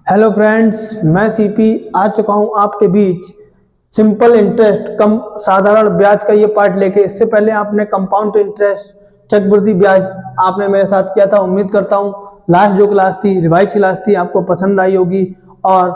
Hello friends, मैं CP आ चुका हूं आपके बीच सिंपल इंटरेस्ट कम साधारण ब्याज का ये पार्ट लेके। इससे पहले आपने कंपाउंड इंटरेस्ट चक्रवृद्धि ब्याज आपने मेरे साथ किया था। उम्मीद करता हूं लास्ट जो क्लास थी, रिवाइज क्लास थी, आपको पसंद आई होगी और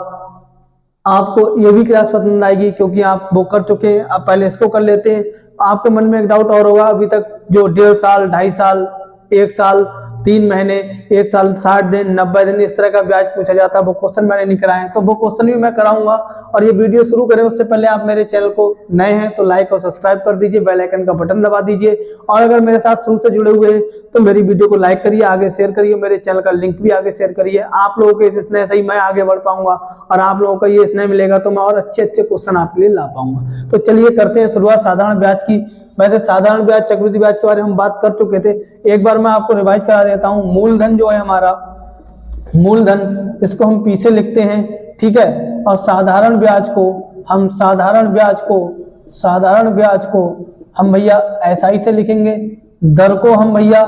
आपको ये भी क्लास पसंद आएगी क्योंकि आप वो कर चुके हैं। अब पहले इसको कर लेते हैं। आपके मन में एक डाउट और होगा, अभी तक जो 1.5 साल, 2.5 साल, 1 साल, 3 महीने, 1 साल 60 दिन, 90 दिन इस तरह का ब्याज पूछा जाता है, वो क्वेश्चन मैंने नहीं कराए, तो वो क्वेश्चन भी मैं कराऊंगा। और ये वीडियो शुरू करें उससे पहले आप मेरे चैनल को नए हैं तो लाइक और सब्सक्राइब कर दीजिए, बेल आइकन का बटन दबा दीजिए। और अगर मेरे साथ शुरू से जुड़े हुए हैं तो मेरी वीडियो को लाइक करिए, आगे शेयर करिए, मेरे चैनल का लिंक भी आगे शेयर करिए। आप लोगों के इस स्नेह से ही मैं आगे बढ़ पाऊंगा और आप लोगों का ये स्नेह मिलेगा तो मैं और अच्छे अच्छे क्वेश्चन आपके लिए ला पाऊंगा। तो चलिए करते हैं शुरुआत साधारण ब्याज की। वैसे साधारण ब्याज, चक्रवृद्धि ब्याज के बारे में हम बात कर चुके थे, एक बार मैं आपको रिवाइज करा देता हूं। मूलधन जो है हमारा, मूलधन इसको हम पीछे लिखते हैं, ठीक है। और साधारण ब्याज को हम साधारण ब्याज को हम भैया SI से लिखेंगे, दर को हम भैया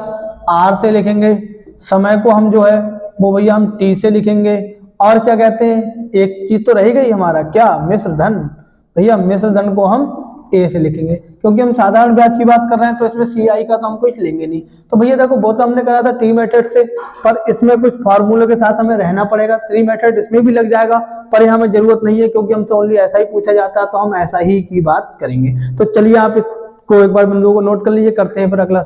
R से लिखेंगे, समय को हम जो है वो भैया हम T से लिखेंगे। और क्या कहते हैं, एक चीज तो रह गई हमारा, क्या, मिश्र धन। भैया मिश्र धन को हम A से लिखेंगे क्योंकि हम साधारण ब्याज की बात कर रहे हैं तो इसमें CI का तो हम कुछ लेंगे नहीं। तो भैया देखो, वो तो हमने करा था टी मेथड से, पर इसमें कुछ फार्मूले के साथ हमें रहना पड़ेगा। ट्री मेथड इसमें भी लग जाएगा पर ये हमें जरूरत नहीं है क्योंकि हमसे ओनली ऐसा ही पूछा जाता है तो हम ऐसा ही की बात करेंगे। तो चलिए आप इसको एक बार बिंदुओं को नोट कर लीजिए, करते हैं फिर अगला।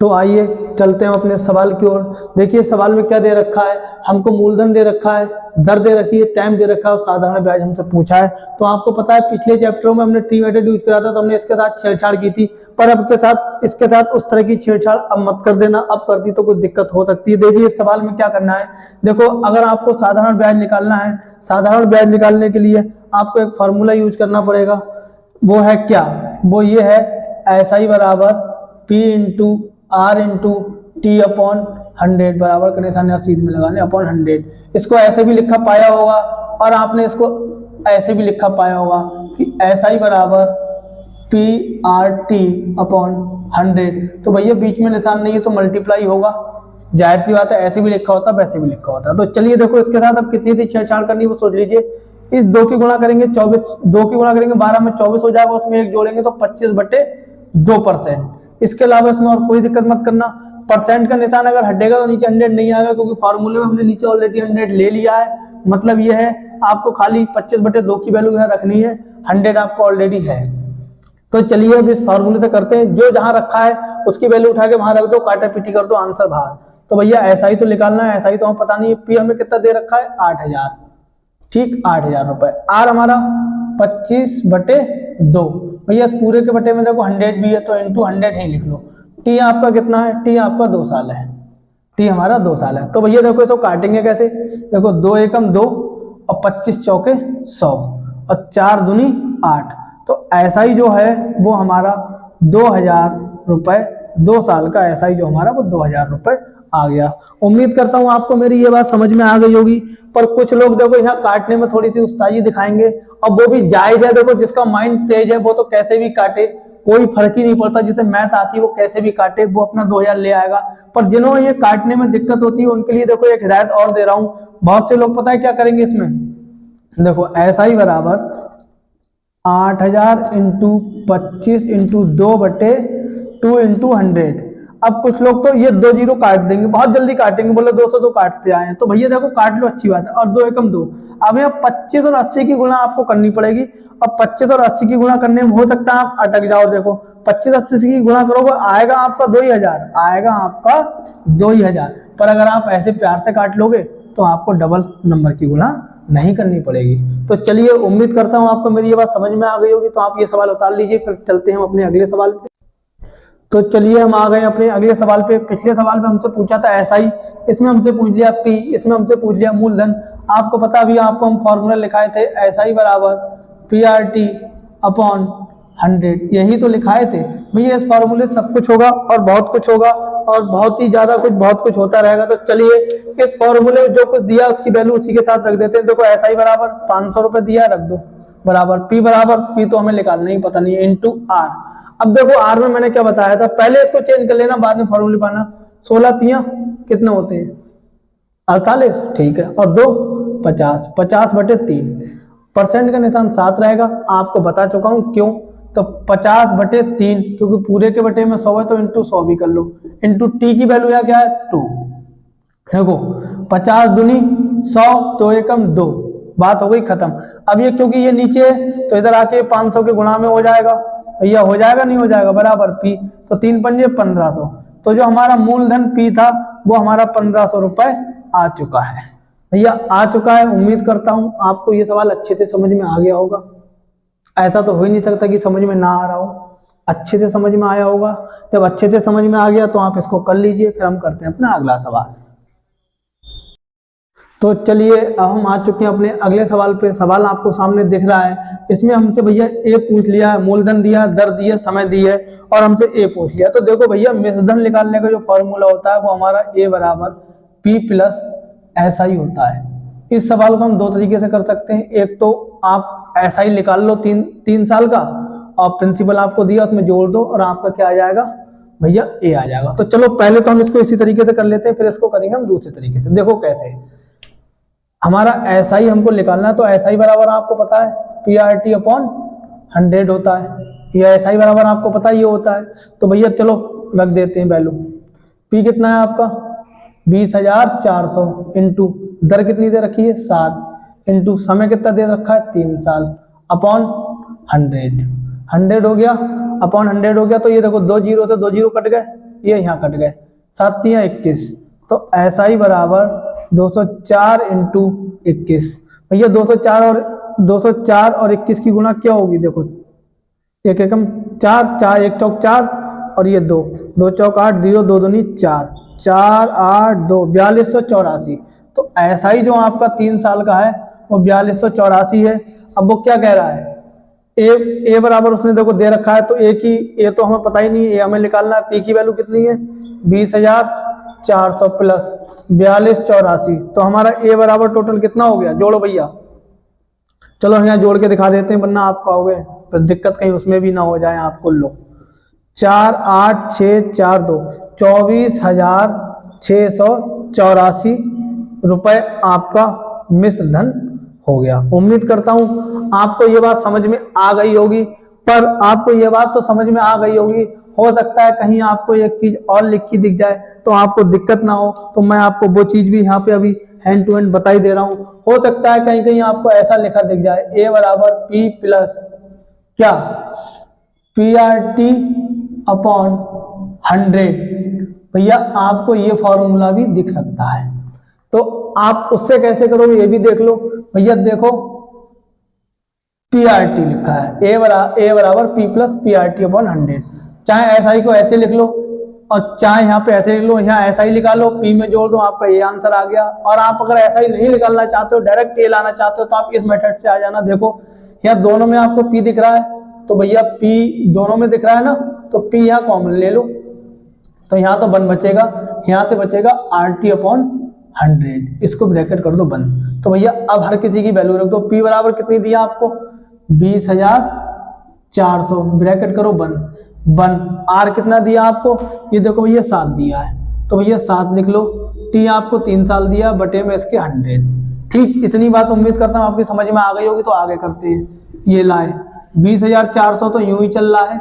तो आइए चलते हैं अपने सवाल की ओर। देखिए सवाल में क्या दे रखा है, हमको मूलधन दे रखा है, दर दे रखी है, टाइम दे रखा है और साधारण ब्याज हमसे पूछा है। तो आपको पता है पिछले चैप्टरों में हमने ट्री मेथड यूज करा था तो हमने इसके साथ छेड़छाड़ की थी, पर अब इसके साथ उस तरह की छेड़छाड़ अब मत कर देना। अब कर दी तो कुछ दिक्कत हो सकती है। देखिए इस सवाल में क्या करना है, देखो अगर आपको साधारण ब्याज निकालना है, साधारण ब्याज निकालने के लिए आपको एक फॉर्मूला यूज करना पड़ेगा। वो है क्या, वो ये है SI बराबर P into R into T upon 100 बराबर का निशान या सीध में लगाने अपॉन 100। इसको ऐसे भी लिखा पाया होगा और आपने इसको ऐसे भी लिखा पाया होगा कि SI बराबर PRT अपॉन 100। तो भैया बीच में निशान नहीं है तो मल्टीप्लाई होगा, जाहिर सी बात है, ऐसे भी लिखा होता वैसे भी लिखा होता। तो चलिए देखो इसके साथ अब कितनी थी छेड़छाड़ करनी वो सोच लीजिए। इस 2 की गुणा करेंगे 24, 2 की गुणा करेंगे 12 में 24 हो जाएगा, उसमें 1 जोड़ेंगे तो 25/2%। इसके अलावा इसमें और कोई दिक्कत मत करना। परसेंट का निशान अगर हटेगा तो नीचे 100 नहीं आएगा क्योंकि फॉर्मूले में हमने नीचे ऑलरेडी 100 ले लिया है। मतलब ये है आपको खाली 25/2 की वैल्यू यहाँ रखनी है, 100 आपको ऑलरेडी है। तो चलिए अब इस फॉर्मूले से करते हैं, जो जहां रखा है उसकी वैल्यू उठा के वहां रख दो, काटा पीटी कर दो, आंसर बाहर। तो भैया SI तो निकालना है, SI तो हमें पता नहीं है, P हमें कितना दे रखा है 8000, ठीक 8000 रुपए। R हमारा 25/2, भैया पूरे के बटे में देखो 100 भी है तो इंटू 100 ही लिख लो। T आपका कितना है, T आपका 2 साल है, T हमारा 2 साल है। तो भैया देखो इसको काटेंगे कैसे, देखो 2 एकम 2 और 25 चौके 100 और 4 दूनी 8। तो SI जो है वो हमारा 2000 रुपए, 2 साल का SI जो हमारा वो 2000 रुपए आ गया। उम्मीद करता हूं आपको मेरी ये बात समझ में आ गई होगी। पर कुछ लोग देखो यहाँ काटने में थोड़ी सी उस्तादी दिखाएंगे और वो भी जायज है। देखो जिसका माइंड तेज है वो तो कैसे भी काटे, कोई फर्क ही नहीं पड़ता। जिसे मैथ आती है वो कैसे भी काटे, वो अपना 2000 ले आएगा। पर जिन्होंने ये काटने में दिक्कत होती है उनके लिए देखो एक हिदायत और दे रहा हूं। बहुत से लोग पता है क्या करेंगे इसमें, देखो SI बराबर 8000 इंटू 25 इंटू 2/2 इंटू 100। अब कुछ लोग तो ये 2 जीरो काट देंगे, बहुत जल्दी काटेंगे, बोले 200 काटते आए। तो भैया देखो काट लो, अच्छी बात है। और 2 एकम 2, अब यहाँ 25 और 80 की गुणा आपको करनी पड़ेगी। अब 25 और 80 की गुणा करने में हो सकता है आप अटक जाओ। देखो 25-80 की गुणा करोगे आएगा आपका 2000, आएगा आपका 2000। पर अगर आप ऐसे प्यार से काट लोगे तो आपको डबल नंबर की गुणा नहीं करनी पड़ेगी। तो चलिए उम्मीद करता हूं आपको मेरी ये बात समझ में आ गई होगी। तो आप ये सवाल उतार लीजिए, फिर चलते हैं हम अपने अगले सवाल पे। तो चलिए हम आ गए अपने अगले सवाल पे। पिछले सवाल में हमसे पूछा था SI, इसमें हमसे पूछ लिया P, इसमें हमसे पूछ लिया मूलधन। आपको पता भी आपको हम फॉर्मूला लिखाए थे SI बराबर PRT अपॉन 100, यही तो लिखाए थे भैया। इस फॉर्मूले से सब कुछ होगा और बहुत कुछ होगा और बहुत ही ज्यादा कुछ, बहुत कुछ होता रहेगा। तो चलिए इस फॉर्मूले में जो कुछ दिया उसकी वैल्यू उसी के साथ रख देते हैं। देखो SI बराबर 500 रुपए दिया, रख दो, बराबर P बराबर, P तो हमें निकालना ही पता नहीं है, इंटू R। अब देखो R में मैंने क्या बताया था, पहले इसको चेंज कर लेना, बाद में फॉर्मूले पाना। 16 तिया कितने होते हैं, 48, ठीक है। और 2 50, 50/3, परसेंट का निशान 7 रहेगा, आपको बता चुका हूं क्यों। तो 50/3, क्योंकि पूरे के बटे में 100 है तो इंटू 100 भी कर लो, इंटू टी की वैल्यू यहाँ क्या है 2। देखो 50 दूनी 100, 2 एकम 2, बात हो गई खत्म। अब ये क्योंकि ये नीचे है तो इधर आके 500 के गुणा में हो जाएगा, भैया हो जाएगा नहीं हो जाएगा, बराबर पी, तो 3 पंजे 1500, तो जो हमारा मूलधन पी था वो हमारा 1500 रुपए आ चुका है, भैया आ चुका है। उम्मीद करता हूं आपको ये सवाल अच्छे से समझ में आ गया होगा, ऐसा तो हो ही नहीं सकता कि समझ में ना आ रहा हो, अच्छे से समझ में आया होगा। जब अच्छे से समझ में आ गया तो आप इसको कर लीजिए, फिर हम करते हैं अपना अगला सवाल। तो चलिए अब हम आ चुके हैं अपने अगले सवाल पे। सवाल आपको सामने दिख रहा है, इसमें हमसे भैया ए पूछ लिया है, मूलधन दिया, दर दी है, समय दी है, और हमसे ए पूछ लिया। तो देखो भैया मिश्रधन निकालने का जो फॉर्मूला होता है वो हमारा ए बराबर पी प्लस ऐसा ही होता है। इस सवाल को हम दो तरीके से कर सकते हैं, एक तो आप ऐसा ही निकाल लो 3 साल का, और प्रिंसिपल आपको दिया उसमें जोड़ दो और आपका क्या आ जाएगा भैया ए आ जाएगा। तो चलो पहले तो हम इसको इसी तरीके से कर लेते हैं, फिर इसको करेंगे हम दूसरे तरीके से। देखो कैसे, हमारा ऐसा ही हमको निकालना है, तो ऐसा ही बराबर आपको पता है PRT/100 होता है, या ऐसा ही बराबर आपको पता ही होता है। तो भैया चलो रख देते हैं वैल्यू, पी कितना है आपका 20,400, इंटू दर कितनी दे रखी है 7, इंटू समय कितना दे रखा है 3 साल, अपॉन 100 हो गया, अपॉन 100 हो गया। तो ये देखो 2 जीरो से 2 जीरो कट गए, ये यहाँ कट गए, 7 तियां 21, तो ऐसा ही बराबर 204 इंटू 21। भैया 204 और 21 की गुणा क्या होगी, देखो एक एकम 4, 4 एक चौक 4, और ये 2, 2 चौक 8, 0 2 दूनी 4, 4 8 2 4284। तो ऐसा ही जो आपका 3 साल का है वो 4284 है। अब वो क्या कह रहा है, ए बराबर उसने देखो दे रखा है, तो ए तो हमें पता ही नहीं है, ए हमें निकालना है। पी की वैल्यू कितनी है 20,400 प्लस 4284, तो हमारा ए बराबर टोटल कितना हो गया, जोड़ो भैया। चलो यहाँ जोड़ के दिखा देते हैं, वरना आप कहोगे तो दिक्कत कहीं उसमें भी ना हो जाए आपको। लो 4 8 6 4 2 24,684 रुपए आपका मिश्रधन हो गया। उम्मीद करता हूं आपको ये बात समझ में आ गई होगी, पर आपको ये बात तो समझ में आ गई होगी, हो सकता है कहीं आपको एक चीज और लिखी दिख जाए तो आपको दिक्कत ना हो, तो मैं आपको वो चीज भी यहाँ पे अभी हैंड टू हैंड बता ही दे रहा हूँ। हो सकता है कहीं कहीं आपको ऐसा लिखा दिख जाए, ए बराबर पी प्लस क्या PRT/100, भैया आपको ये फॉर्मूला भी दिख सकता है। तो आप उससे कैसे करोगे ये भी देख लो। भैया देखो PRT लिखा है, ए बराबर P प्लस PRT/100, चाहे ऐसा ही को ऐसे लिख लो और चाहे यहाँ पे ऐसे लिख लो, यहाँ ऐसा ही निकाल लो, P में जोड़ दो, आपका ये आंसर आ गया। और आप अगर ऐसा ही नहीं निकालना चाहते हो, डायरेक्ट ए लाना चाहते हो, तो आप इस मेथड से आ जाना। देखो यहाँ दोनों में आपको P दिख रहा है, तो भैया P दोनों में दिख रहा है ना, तो P यहाँ कॉमन ले लो, तो यहाँ तो 1 बचेगा, यहाँ से बचेगा RT/100, इसको ब्रैकेट कर दो 1। तो भैया अब हर किसी की वैल्यू रख दो। P बराबर कितनी दिया आपको 20,400, ब्रैकेट करो 1। R कितना दिया आपको, ये देखो भैया 7 दिया है, तो भैया 7 लिख लो। T आपको 3 साल दिया, बटे में इसके 100। ठीक, इतनी बात उम्मीद करता हूँ आपकी समझ में आ गई होगी। तो आगे करते हैं, ये लाए 20,400 तो यूं ही चल रहा है।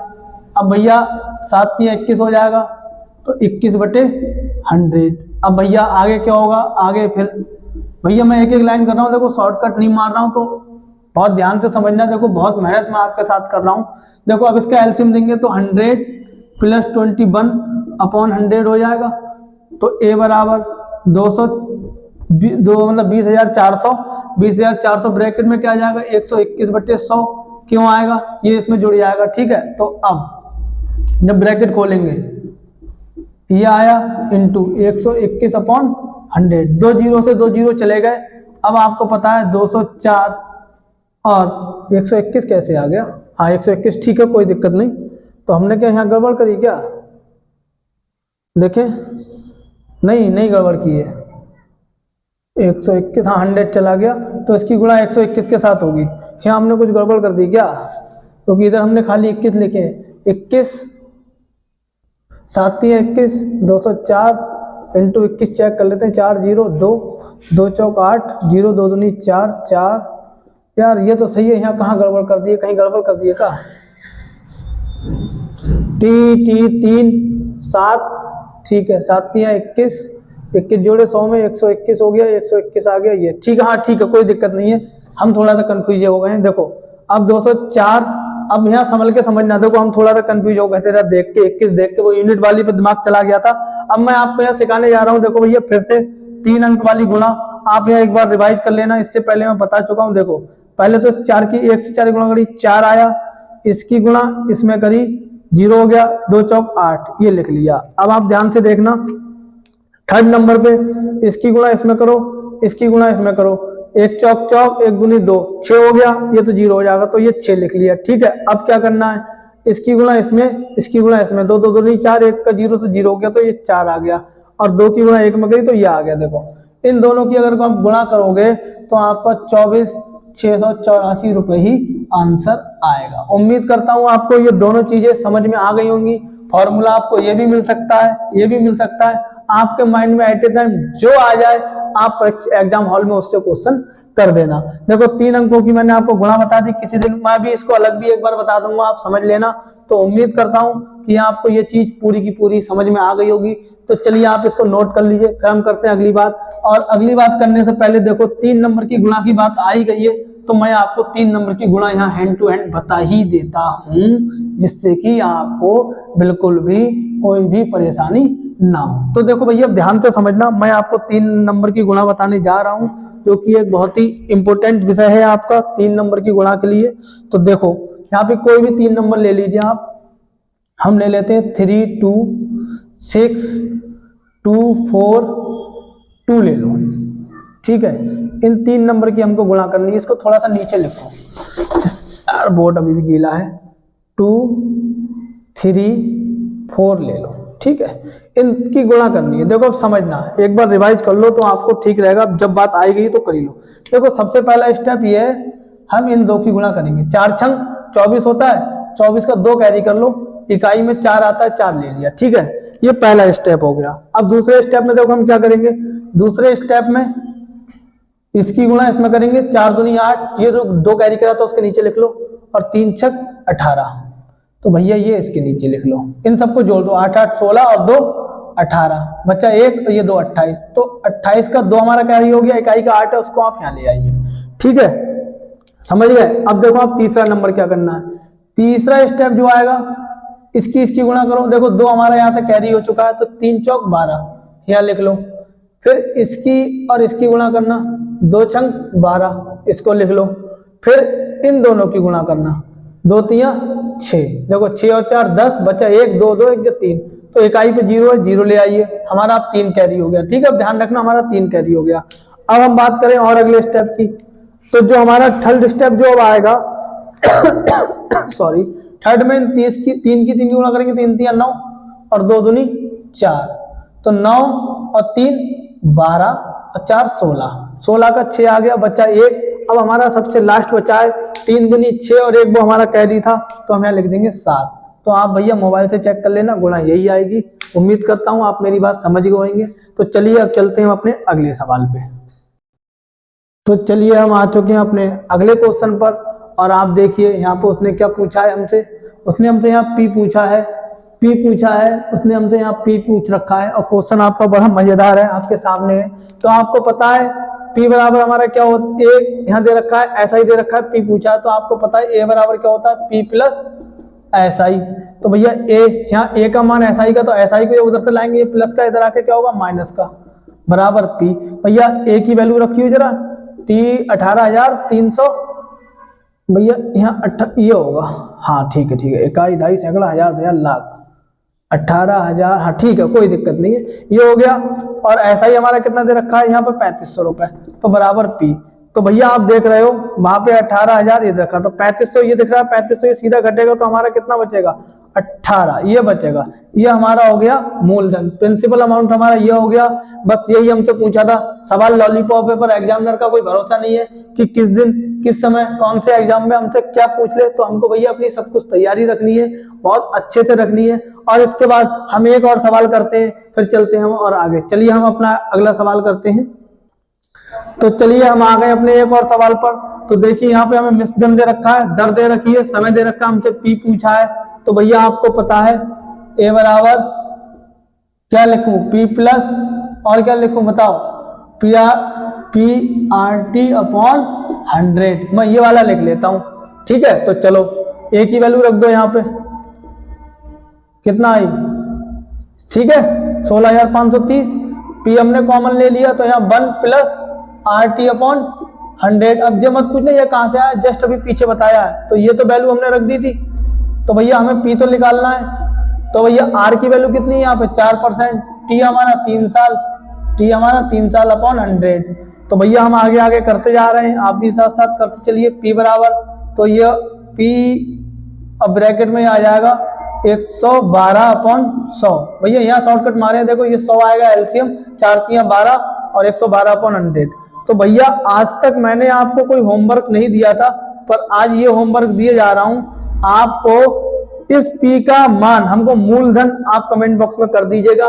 अब भैया 7 तियां 21 हो जाएगा, तो 21/100। अब भैया आगे क्या होगा, आगे फिर भैया मैं एक एक लाइन कर रहा हूँ, देखो शॉर्टकट नहीं मार रहा हूँ, तो बहुत ध्यान से समझना। देखो बहुत मेहनत मैं आपके साथ कर रहा हूँ। देखो अब इसका एलसीएम देंगे तो 100 प्लस 21/100 हो जाएगा। तो ए बराबर 20,400 ब्रैकेट में क्या आ जाएगा 121/100 क्यों आएगा, ये इसमें जुड़ जाएगा। ठीक है, तो अब जब ब्रैकेट खोलेंगे ये आया इंटू 121/100, 2 जीरो से 2 जीरो चले गए। अब आपको पता है 204 और 121 कैसे आ गया, हाँ 121 ठीक है, कोई दिक्कत नहीं। तो हमने क्या यहाँ गड़बड़ करी क्या, देखें नहीं गड़बड़ की है, 121 हाँ 100 चला गया, तो इसकी गुणा 121 के साथ होगी। यहाँ हमने कुछ गड़बड़ कर दी क्या, क्योंकि इधर हमने खाली 21 लिखे, 21 7 21 204 इंटू 21 चेक कर लेते हैं, 4 0 2 2 चौक 8 0 2 दूनी 4 4। यार ये तो सही है, यहाँ कहाँ गड़बड़ कर दिए, कहीं गड़बड़ कर दिए का। टी 3 7, ठीक है 7 3 21, 21 जोड़े 100 में 121 हो गया, 121 आ गया ये, ठीक है हाँ ठीक है कोई दिक्कत नहीं है। हम थोड़ा सा कंफ्यूज हो गए हैं। देखो अब 204, अब यहाँ संभल के समझना, देखो हम थोड़ा सा कंफ्यूज हो गए थे देख के, 21 देख के वो यूनिट वाली पे दिमाग चला गया था। अब मैं आपको यहाँ सिखाने जा रहा हूँ। देखो भैया फिर से 3 अंक वाली गुणा आप यहाँ एक बार रिवाइज कर लेना, इससे पहले मैं बता चुका हूँ। देखो पहले तो 4 की 1 से 4 गुणा करी 4 आया, इसकी गुणा इसमें करी 0 हो गया, 2 चौक 8 ये लिख लिया। अब आप ध्यान से देखना थर्ड नंबर पे इसकी गुणा इसमें करो, इसकी गुणा इसमें करो, 1 चौक चौक 1 दूनी 2 6 हो गया, ये तो 0 हो जाएगा तो ये 6 लिख लिया। ठीक है अब क्या करना है, इसकी गुणा इसमें, इसकी गुणा इसमें, 2 2 दूनी 4, 1 का 0 से 0 हो गया तो ये 4 आ गया, और 2 की गुणा 1 में करी तो ये आ गया। देखो इन दोनों की अगर आप गुणा करोगे तो आपका 24,684 रुपए ही आंसर आएगा। उम्मीद करता हूं आपको ये दोनों चीजें समझ में आ गई होंगी। फॉर्मूला आपको ये भी मिल सकता है, ये भी मिल सकता है, आपके माइंड में एट ए टाइम जो आ जाए आप एग्जाम हॉल में उससे क्वेश्चन कर देना। देखो 3 अंकों की मैंने आपको गुणा बता दी, किसी दिन मैं भी इसको अलग भी एक बार बता दूंगा, आप समझ लेना। तो उम्मीद करता हूं कि आपको ये चीज पूरी की पूरी समझ में आ गई होगी। तो चलिए आप इसको नोट कर लीजिए, फिर हम करते हैं अगली बात। और अगली बात करने से पहले देखो 3 नंबर की गुणा की बात आ ही गई है, तो मैं आपको 3 नंबर की गुणा यहाँ हैंड टू हैंड बता ही देता हूँ, जिससे कि आपको बिल्कुल भी कोई भी परेशानी ना हो। तो देखो भैया ध्यान से समझना, मैं आपको 3 नंबर की गुणा बताने जा रहा हूँ, जो कि एक बहुत ही इंपॉर्टेंट विषय है आपका 3 नंबर की गुणा के लिए। तो देखो यहाँ पे कोई भी 3 नंबर ले लीजिए आप, हम ले लेते हैं 3 2 6 2 4 2 ले लो। ठीक है इन 3 नंबर की हमको गुणा करनी है, इसको थोड़ा सा नीचे लिखो यार, बोर्ड अभी भी गीला है। 2 3 4 ले लो। ठीक है इनकी गुणा करनी है। देखो समझना, एक बार रिवाइज कर लो तो आपको ठीक रहेगा, जब बात आई गई तो कर ही लो। देखो सबसे पहला स्टेप ये है, हम इन 2 की गुणा करेंगे। 4 छंग 24 होता है, 24 का 2 कैरी कर लो, इकाई में 4 आता है, 4 ले लिया। ठीक है ये पहला स्टेप हो गया। अब दूसरे स्टेप में देखो हम क्या करेंगे, दूसरे स्टेप में इसकी गुणा इसमें करेंगे, 4 दूनी 8, ये जो 2 कैरी करा तो उसके नीचे लिख लो, और 3 छक 18, तो भैया ये इसके नीचे लिख लो। इन सबको जोड़ दो, 8 8 16 और 2 18, बच्चा 1 और ये 2 28, तो 28 का 2 हमारा कैरी हो गया, इकाई का 8 है उसको आप यहाँ ले आइए। ठीक है समझ गए। अब देखो आप तीसरा नंबर क्या करना है, तीसरा स्टेप जो आएगा इसकी गुणा करो। देखो 2 हमारा यहाँ से कैरी हो चुका है, तो 3 चौक 12 यहाँ लिख लो। फिर इसकी और इसकी गुणा करना, 2 छंग 12 इसको लिख लो। फिर इन दोनों की गुणा करना, 2 3 6, देखो 6 और 4 10, बचा 1 2 2 1 3, तो इकाई पे 0 है, 0 ले आइए, हमारा अब 3 कैरी हो गया। ठीक है अब ध्यान रखना हमारा 3 कैरी हो गया। अब हम बात करें और अगले स्टेप की, तो जो हमारा थर्ड स्टेप जो अब आएगा सॉरी, थर्ड में 3 की 3 गुणा करेंगे, 3 3 9 और 2 दूनी 4, तो 9 और 3 12 और 4 16, 16 का 6 आ गया, बच्चा 1। अब हमारा सबसे लास्ट बचा है 3 दूनी 6 और 1 वो हमारा कैरी था, तो हम यहाँ लिख देंगे 7। तो आप भैया मोबाइल से चेक कर लेना, गुणा यही आएगी। उम्मीद करता हूँ आप मेरी बात समझ गए होंगे। तो चलिए अब चलते हैं अपने अगले सवाल पे। तो चलिए हम आ चुके हैं अपने अगले क्वेश्चन पर, और आप देखिए यहाँ पे उसने क्या पूछा है हमसे, उसने हमसे यहाँ पी पूछा है, पी पूछा है, उसने हमसे यहाँ पी पूछ रखा है, और क्वेश्चन आपका बड़ा मजेदार है, आपके सामने है। तो आपको पता है पी बराबर हमारा क्या होता है, ए यहाँ दे रखा है, ऐसा ही दे रखा है, पी पूछा है, तो आपको पता है ए बराबर क्या होता है, पी प्लस ऐसा ही। तो भैया ए यहाँ ए का मान ऐसा ही का, तो ऐसा ही को उधर से लाएंगे, प्लस का इधर आके क्या होगा माइनस का, बराबर पी। भैया ए की वैल्यू रखी हुई जरा 18,300, भैया यहाँ ये होगा, हाँ ठीक है, इकाई ढाई सैकड़ा हजार लाख 18,000, हाँ ठीक है कोई दिक्कत नहीं है, ये हो गया। और ऐसा ही हमारा कितना दे रखा है यहाँ पे 3500 रुपए, तो बराबर पी। तो भैया आप देख रहे हो वहां पे 18,000 ये रखा, तो 3500 ये दिख रहा है, 3500 ये सीधा घटेगा तो हमारा कितना बचेगा 18, ये बचेगा। ये हमारा हो गया मूलधन, प्रिंसिपल अमाउंट हमारा ये हो गया। बस यही हमसे पूछा था, सवाल लॉलीपॉप है पर एग्जामिनर का कोई भरोसा नहीं है कि किस समय कौन से एग्जाम में हमसे क्या पूछ ले, तो हमको भैया अपनी सब कुछ तैयारी रखनी है, बहुत अच्छे से रखनी है। और इसके बाद हम एक और सवाल करते हैं, फिर चलते हैं हम और आगे। चलिए हम अपना अगला सवाल करते हैं। तो चलिए हम आ गए अपने एक और सवाल पर। तो देखिए यहाँ पे हमें मिश्रण दे रखा है, दर दे रखी है, समय दे रखा है, हमसे पी पूछा है। तो भैया आपको पता है ए बराबर क्या लिखूं, पी प्लस और क्या लिखूं बताओ, पी आर टी अपॉन 100। मैं ये वाला लिख लेता हूं, ठीक है। तो चलो ए की वैल्यू रख दो यहाँ पे, कितना आई, ठीक है 16,530। पी हमने कॉमन ले लिया तो यहाँ 1 प्लस आर टी अपॉन 100। अब ये मत पूछना ये कहां से आया, जस्ट अभी पीछे बताया है, तो ये तो वैल्यू हमने रख दी थी। तो भैया हमें पी तो निकालना है। तो भैया आर की वैल्यू कितनी है यहाँ पे 4%, टी हमारा 3 साल, टी हमारा 3 साल अपॉन 100। तो भैया हम आगे आगे करते जा रहे हैं, आप भी साथ साथ करते चलिए। पी बराबर, तो ये पी अब ब्रैकेट में आ जाएगा 112 अपॉन 100। भैया यहाँ शॉर्टकट मारे, देखो ये 100 आएगा एलसीएम, 4 3 12 और 112 अपॉन 100। तो भैया आज तक मैंने आपको कोई होमवर्क नहीं दिया था, पर आज ये होमवर्क दिए जा रहा हूं आपको। इस पी का मान हमको मूलधन आप कमेंट बॉक्स में कर दीजिएगा,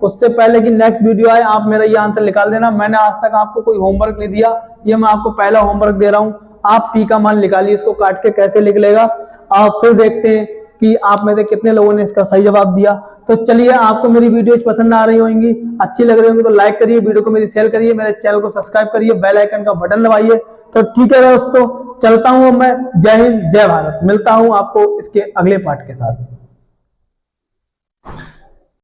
उससे पहले कि नेक्स्ट वीडियो आए आप मेरा ये आंसर निकाल देना। मैंने आज तक आपको कोई होमवर्क नहीं दिया, ये मैं आपको पहला होमवर्क दे रहा हूं। आप पी का मान निकालिए, इसको काट के कैसे लिख लेगा आप, फिर देखते हैं कि आप में से कितने लोगों ने इसका सही जवाब दिया। तो चलिए, आपको मेरी वीडियो पसंद आ रही होंगी, अच्छी लग रही होंगी तो लाइक करिए, वीडियो को मेरी शेयर करिए, मेरे चैनल को सब्सक्राइब करिए, बेल आइकन का बटन दबाइए। तो ठीक है दोस्तों, चलता हूं मैं। जय हिंद, जय भारत। मिलता हूं आपको इसके अगले पार्ट के साथ।